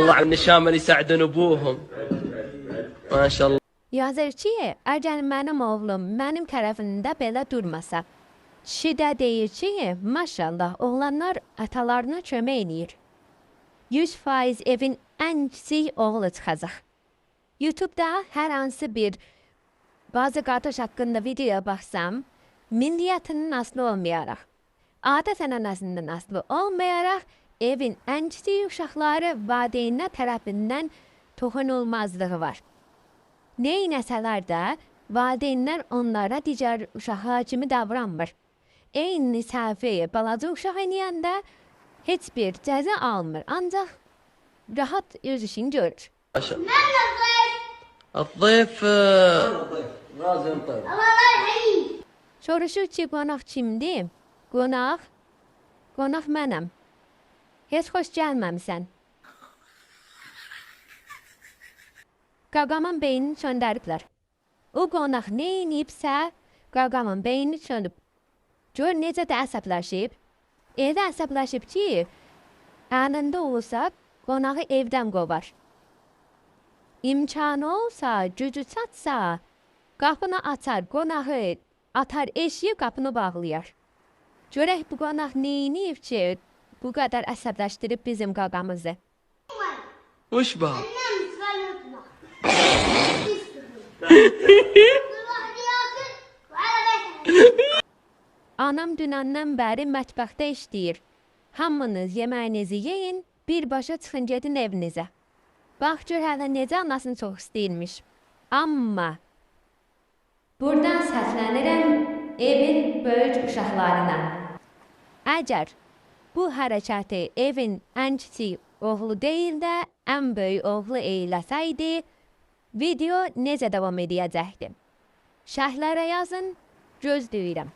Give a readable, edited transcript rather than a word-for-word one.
الله على النشام اللي يساعدون ابوهم ما شاء الله. Yazır ki, əgər mənim oğlum mənim tərəfimdə belə durmasa, kişi də deyir ki, maşallah, oğlanlar atalarına kömək eləyir. 100% evin ən kiçik oğlu çıxacaq. YouTube'da hər hansı bir bazı qardaş haqqında videoya baxsam, milliyyətinin aslı olmayaraq, adət ənənəsindən aslı olmayaraq, evin ən kiçik uşaqları valideynlər tərəfindən toxunulmazlığı var. Neynəsələr də, valideynlər onlara digər uşaqlar kimi davranmır. Eyni səhvəyə balaca uşaq eləyəndə heç bir cəza almır, ancaq rahat öz işini görür. الضيف لازم طيب. Soruşur ki, qonaq kimdir? Qonaq mənəm. Heç xoş gəlməmisən. Qaqamın beynini söndəriblər. O qonaq nə inibsə, qaqamın beynini söndüb. Gör necə də əsəbləşib. Elə əsəbləşib ki, anında olsa qonağı evdən qovar. İmkanı olsa, gücü çatsa, qapını açar, qonağı atar eşiyə qapını bağlayar. Görək bu qonaq nə inib ki, bu qədər əsəbləşdirib bizim qaqamızı. وش بها؟ Anam dünəndən bəri mətbəxdə işləyir. Hamınız yeməyinizi yeyin, birbaşa çıxın gedin evinizə. Bax gör hələ necə anasını çox istəyirmiş. Amma buradan səslənirəm evin böyük uşaqlarına. Əgər bu hərəkəti evin ən kiçik oğlu deyil də ən böyük oğlu eyləsəydi, video necə davam edəcəkdi? Şərhlərə yazın, gözləyirəm.